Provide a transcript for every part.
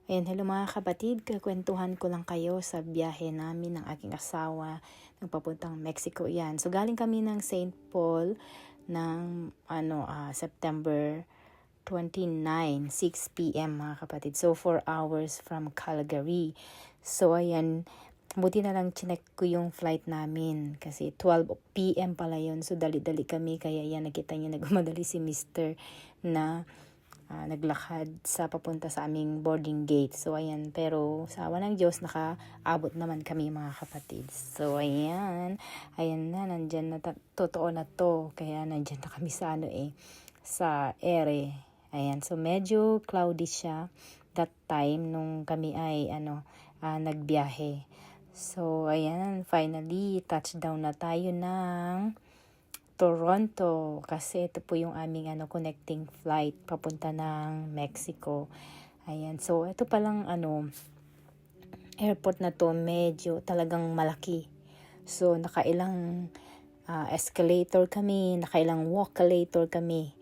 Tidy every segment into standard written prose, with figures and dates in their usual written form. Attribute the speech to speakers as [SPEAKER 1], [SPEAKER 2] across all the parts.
[SPEAKER 1] Ayan, hello mga kapatid, kakwentuhan ko lang kayo sa biyahe namin ng aking asawa ng papuntang Mexico. Yan. So galing kami ng St. Paul ng September 29, 6 p.m. mga kapatid. So 4 hours from Calgary. So ayan, buti na lang chinek ko yung flight namin kasi 12 p.m. pala yun. So dali-dali kami, kaya yan nakita niyo nagmadali si Mr. na naglakad sa papunta sa aming boarding gate. So ayan, pero sa awa ng Diyos nakaabot naman kami mga kapatid. So ayan na, nandyan na, totoo na to. Kaya nandyan na kami sa sa ere. Ayan, so medyo cloudy siya that time nung kami ay nagbiyahe. So ayan, finally touchdown na tayo ng Toronto kasi ito po yung aming connecting flight papunta ng Mexico. Ayan, so ito palang airport na to medyo talagang malaki. So nakailang escalator kami, nakailang walkalator kami.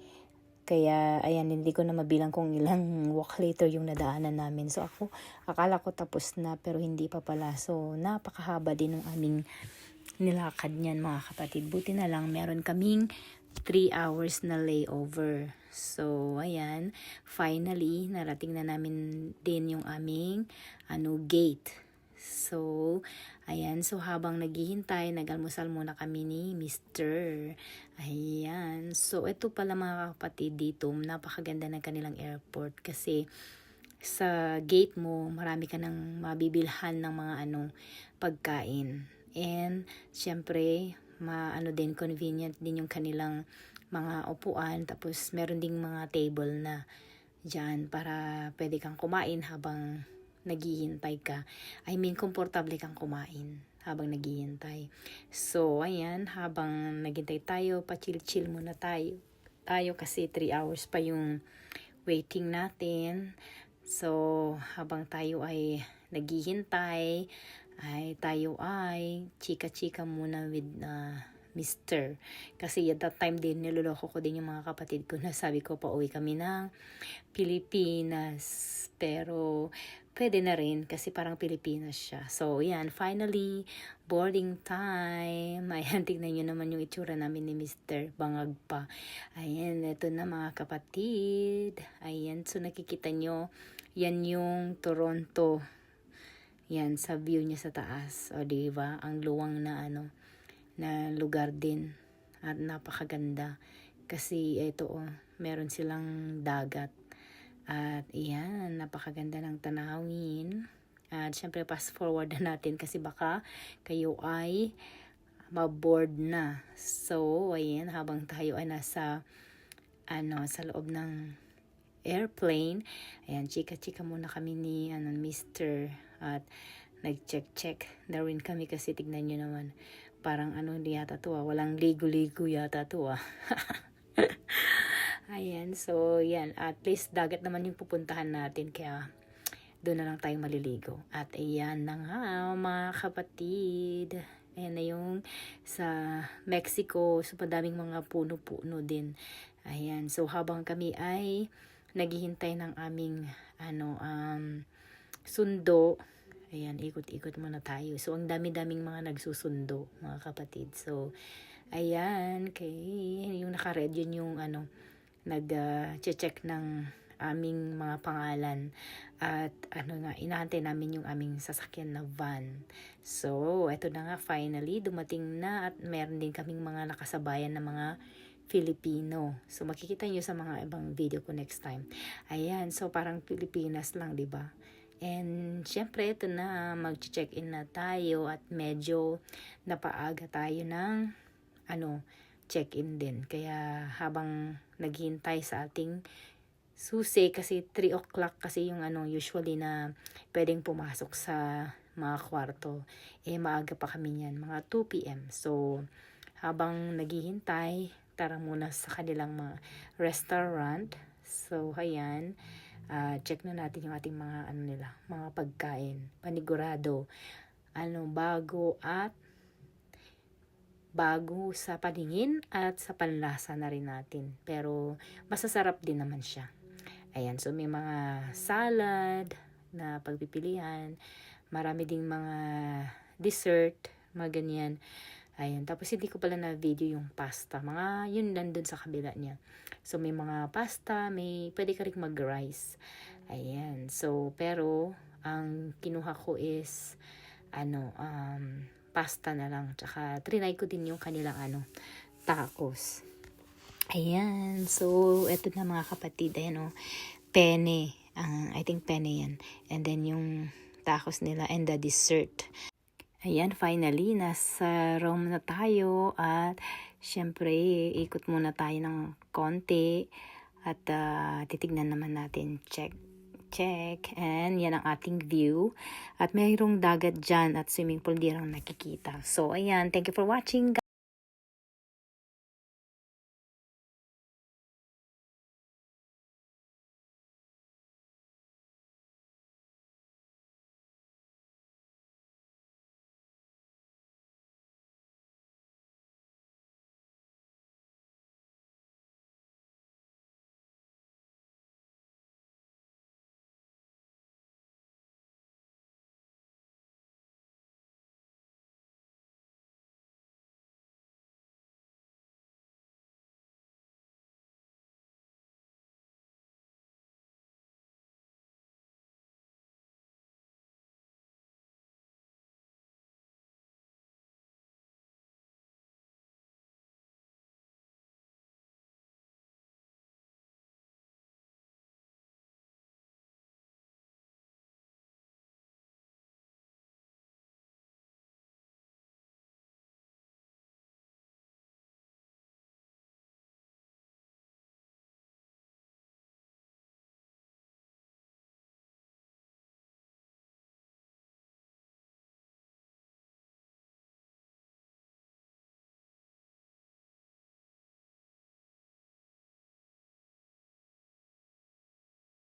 [SPEAKER 1] Kaya ayan, hindi ko na mabilang kung ilang walkalator yung nadaanan namin. So akala ko tapos na pero hindi pa pala. So napakahaba din ng aming nilakad niyan mga kapatid. Buti na lang meron kaming 3 hours na layover. So ayan, finally narating na namin din yung aming gate. So ayan, so habang naghihintay, nag-almusal muna kami ni Mr. Ayan, so ito pala mga kapatid, dito napakaganda ng kanilang airport kasi sa gate mo marami ka nang mabibilhan ng mga pagkain. And syempre, din convenient din yung kanilang mga upuan, tapos meron ding mga table na diyan para pwede kang kumain habang naghihintay ka. I mean, komportable kang kumain habang naghihintay. So, ayan, habang naghintay tayo, pa-chill-chill muna tayo kasi 3 hours pa yung waiting natin. So, habang tayo ay naghihintay, tayo ay chika-chika muna with Mr. Kasi at that time din, niloloko ko din yung mga kapatid ko na sabi ko pauwi kami ng Pilipinas. Pero pwede na rin kasi parang Pilipinas siya. So yan, finally, boarding time. Ayan, tignan nyo naman yung itsura namin ni Mr. Bangag pa. Ayan, eto na mga kapatid. Ayan, so nakikita nyo, yan yung Toronto. Yan, sa view niya sa taas. O, diba? Ang luwang na na lugar din. At napakaganda. Kasi ito, meron silang dagat. At iyan, napakaganda ng tanawin. At syempre, fast forward na natin kasi baka kayo ay maboard na. So, ayan, habang tayo ay nasa sa loob ng airplane, ayan, chika-chika muna kami ni Mr. At nag-check na rin kami kasi tignan nyo naman, parang hindi yata to walang ligo-ligo yata to Ayan, so yan, at least dagat naman yung pupuntahan natin, kaya doon na lang tayo maliligo. At ayan na nga mga kapatid, ayan na yung sa Mexico. So madaming mga puno-puno din. Ayan, so habang kami ay naghihintay ng aming sundo, ayan, ikot-ikot muna tayo. So ang dami-daming mga nagsusundo mga kapatid. So ayan, yung naka-red yun yung nag-check ng aming mga pangalan. At inaantay namin yung aming sasakyan na van. So eto na nga, finally dumating na at meron din kaming mga nakasabayan na mga Filipino. So makikita nyo sa mga ibang video ko next time. Ayan, so parang Pilipinas lang, 'di ba? And syempre ito na, mag-check-in na tayo at medyo napaaga tayo ng check-in din. Kaya habang naghihintay sa ating susi, kasi 3 o'clock kasi yung usually na pwedeng pumasok sa mga kwarto. Maaga pa kami niyan, mga 2 p.m. So habang naghihintay, tara muna sa kanilang mga restaurant. So ayan, check na natin yung ating mga mga pagkain, panigurado bago sa paningin at sa panlasa na rin natin, pero masasarap din naman siya. Ayan, so may mga salad, na pagpipilian. Marami ding mga dessert, mga ganyan. Ayan, tapos hindi ko pala na video yung pasta. Mga yun nandun sa kabila niya. So may mga pasta, pwede ka rin mag-rice. Ayan, so pero ang kinuha ko is pasta na lang. Tsaka trinay ko din yung kanilang tacos. Ayan, so eto na mga kapatid, ayan penne. I think penne yan. And then yung tacos nila and the dessert. Ayan, finally, nasa Rome na tayo at syempre, ikot muna tayo ng konti at titignan naman natin, check. And yan ang ating view. At mayroong dagat dyan at swimming pool di lang nakikita. So, ayan, thank you for watching.